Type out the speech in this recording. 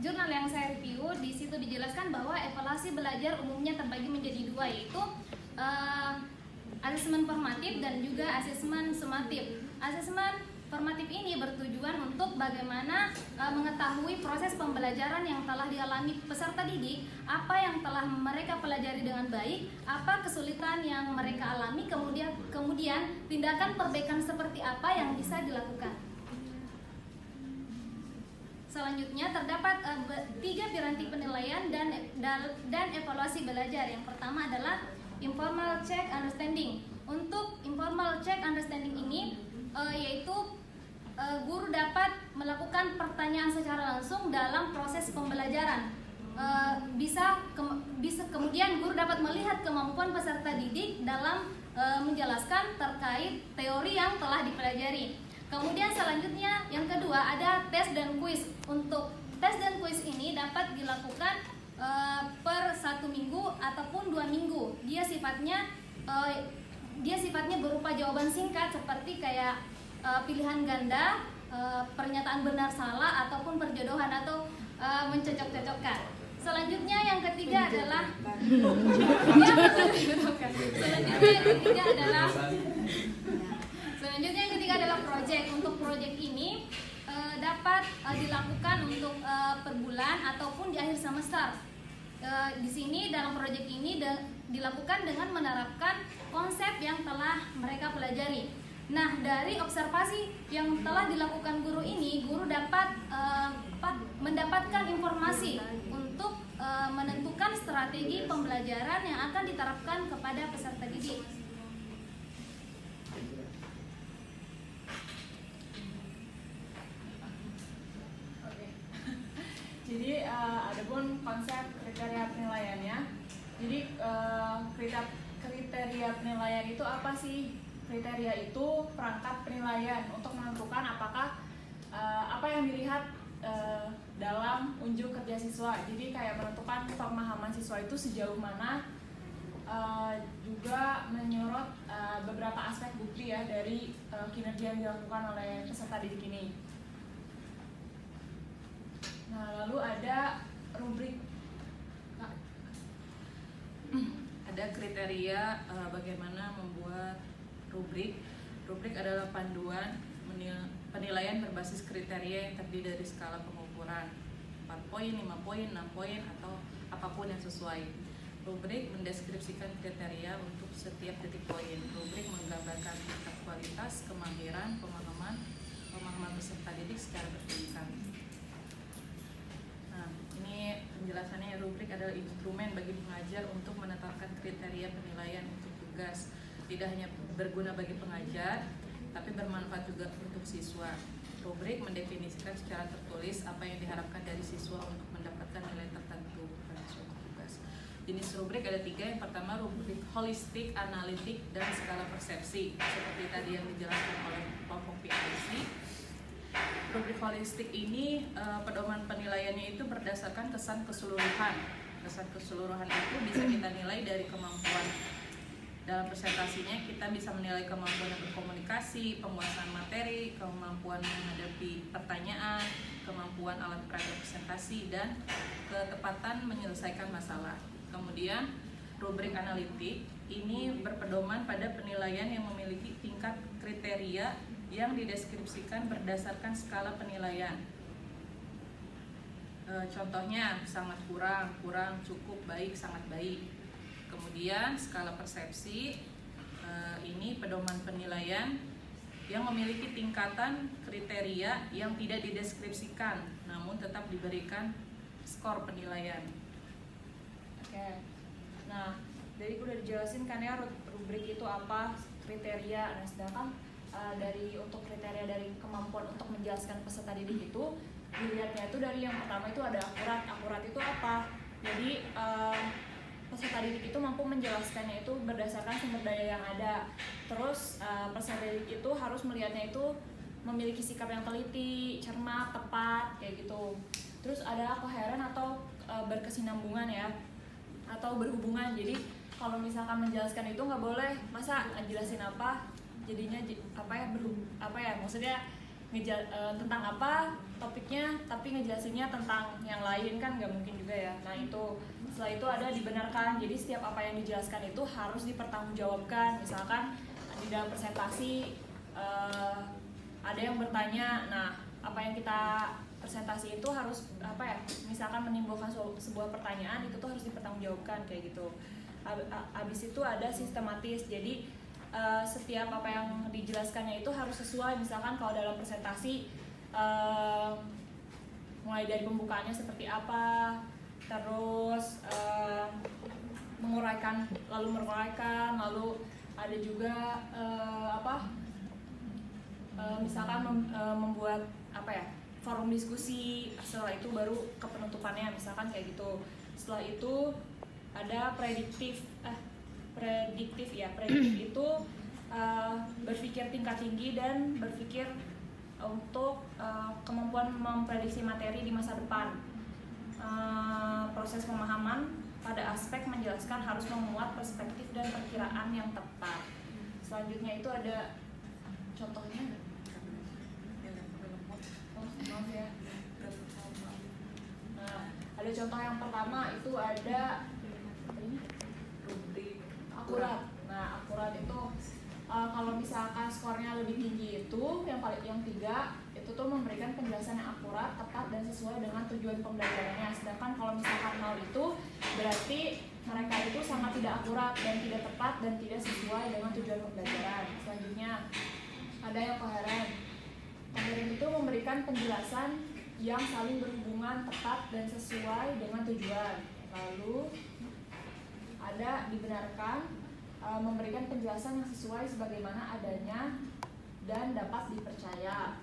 jurnal yang saya review, di situ dijelaskan bahwa evaluasi belajar umumnya terbagi menjadi dua, yaitu asesmen formatif dan juga asesmen sumatif. Asesmen formatif ini bertujuan untuk bagaimana mengetahui proses pembelajaran yang telah dialami peserta didik, apa yang telah mereka pelajari dengan baik, apa kesulitan yang mereka alami, kemudian tindakan perbaikan seperti apa yang bisa dilakukan. Selanjutnya terdapat 3 piranti penilaian dan evaluasi belajar. Yang pertama adalah informal check understanding. Untuk informal check understanding ini yaitu guru dapat melakukan pertanyaan secara langsung dalam proses pembelajaran. Kemudian guru dapat melihat kemampuan peserta didik dalam menjelaskan terkait teori yang telah dipelajari. Kemudian selanjutnya yang kedua ada tes dan kuis. Untuk tes dan kuis ini dapat dilakukan per 1 minggu ataupun 2 minggu. Dia sifatnya berupa jawaban singkat seperti kayak pilihan ganda, pernyataan benar salah ataupun perjodohan atau mencocok-cocokkan. Selanjutnya yang ketiga adalah Selanjutnya yang ketiga adalah project. Untuk project ini dapat dilakukan untuk per bulan ataupun di akhir semester. Di sini dalam project ini dilakukan dengan menerapkan konsep yang telah mereka pelajari. Nah, dari observasi yang telah dilakukan guru ini, guru dapat mendapatkan informasi untuk menentukan strategi pembelajaran yang akan diterapkan kepada peserta didik. Jadi adapun konsep kriteria penilaiannya. Jadi kriteria penilaian itu apa sih? Kriteria itu perangkat penilaian untuk menentukan apakah apa yang dilihat dalam unjuk kerja siswa. Jadi kayak menentukan pemahaman siswa itu sejauh mana, juga menyorot beberapa aspek bukti ya dari kinerja yang dilakukan oleh peserta didik ini. Nah, lalu ada rubrik. Ada kriteria bagaimana membuat rubrik. Rubrik adalah panduan penilaian berbasis kriteria yang terdiri dari skala pengukuran 4 poin, 5 poin, 6 poin, atau apapun yang sesuai. Rubrik mendeskripsikan kriteria untuk setiap titik poin. Rubrik menggambarkan tingkat kualitas, kemahiran, pemahaman peserta didik secara bertingkat. Nah, ini penjelasannya. Rubrik adalah instrumen bagi pengajar untuk menetapkan kriteria penilaian untuk tugas. Tidak hanya berguna bagi pengajar, tapi bermanfaat juga untuk siswa. Rubrik mendefinisikan secara tertulis apa yang diharapkan dari siswa untuk mendapatkan nilai tertentu pada suatu tugas. Jenis rubrik ada 3. Yang pertama rubrik holistik, analitik, dan skala persepsi. Seperti tadi yang dijelaskan oleh kelompok PIC. Rubrik holistik ini pedoman penilaiannya itu berdasarkan kesan keseluruhan. Kesan keseluruhan itu bisa kita nilai dari kemampuan. Dalam presentasinya kita bisa menilai kemampuan berkomunikasi, penguasaan materi, kemampuan menghadapi pertanyaan, kemampuan alat peraga presentasi, dan ketepatan menyelesaikan masalah. Kemudian rubrik analitik ini berpedoman pada penilaian yang memiliki tingkat kriteria yang dideskripsikan berdasarkan skala penilaian. Contohnya sangat kurang, kurang, cukup, baik, sangat baik. Kemudian skala persepsi ini pedoman penilaian yang memiliki tingkatan kriteria yang tidak dideskripsikan namun tetap diberikan skor penilaian. Oke. Nah, dari udah dijelasin kan ya rubrik itu apa, kriteria. Nah, sedangkan dari untuk kriteria dari kemampuan untuk menjelaskan peserta didik itu dilihatnya itu dari yang pertama itu ada akurat. Akurat itu apa? Jadi peserta didik itu mampu menjelaskannya itu berdasarkan sumber daya yang ada. Terus peserta didik itu harus melihatnya itu memiliki sikap yang teliti, cermat, tepat, kayak gitu. Terus ada koheren atau berkesinambungan ya, atau berhubungan. Jadi kalau misalkan menjelaskan itu nggak boleh masa ngejelasin apa jadinya maksudnya tentang apa topiknya, tapi ngejelasinnya tentang yang lain kan nggak mungkin juga ya. Nah itu setelah itu ada dibenarkan. Jadi setiap apa yang dijelaskan itu harus dipertanggungjawabkan. Misalkan di dalam presentasi ada yang bertanya, nah apa yang kita presentasi itu harus apa ya, misalkan menimbulkan sebuah pertanyaan, itu tuh harus dipertanggungjawabkan kayak gitu. Abis itu ada sistematis, jadi setiap apa yang dijelaskannya itu harus sesuai. Misalkan kalau dalam presentasi mulai dari pembukaannya seperti apa, terus menguraikan, lalu ada juga misalkan membuat apa ya, forum diskusi. Setelah itu baru ke penutupannya, misalkan kayak gitu. Setelah itu ada prediktif itu berpikir tingkat tinggi dan berpikir untuk kemampuan memprediksi materi di masa depan. Proses pemahaman pada aspek menjelaskan harus memuat perspektif dan perkiraan yang tepat. Selanjutnya itu ada contohnya. Maaf ya. Nah, ada contoh yang pertama itu ada rubrik akurat. Nah, akurat itu kalau misalkan skornya lebih tinggi itu yang 3 itu tuh memberikan penjelasan yang akurat, tepat dan sesuai dengan tujuan pembelajarannya. Sedangkan kalau misalkan 0 itu berarti mereka itu sangat tidak akurat dan tidak tepat dan tidak sesuai dengan tujuan pembelajaran. Selanjutnya ada yang koheren. Koheren itu memberikan penjelasan yang saling berhubungan, tepat dan sesuai dengan tujuan. Lalu ada dibenarkan, memberikan penjelasan yang sesuai sebagaimana adanya dan dapat dipercaya.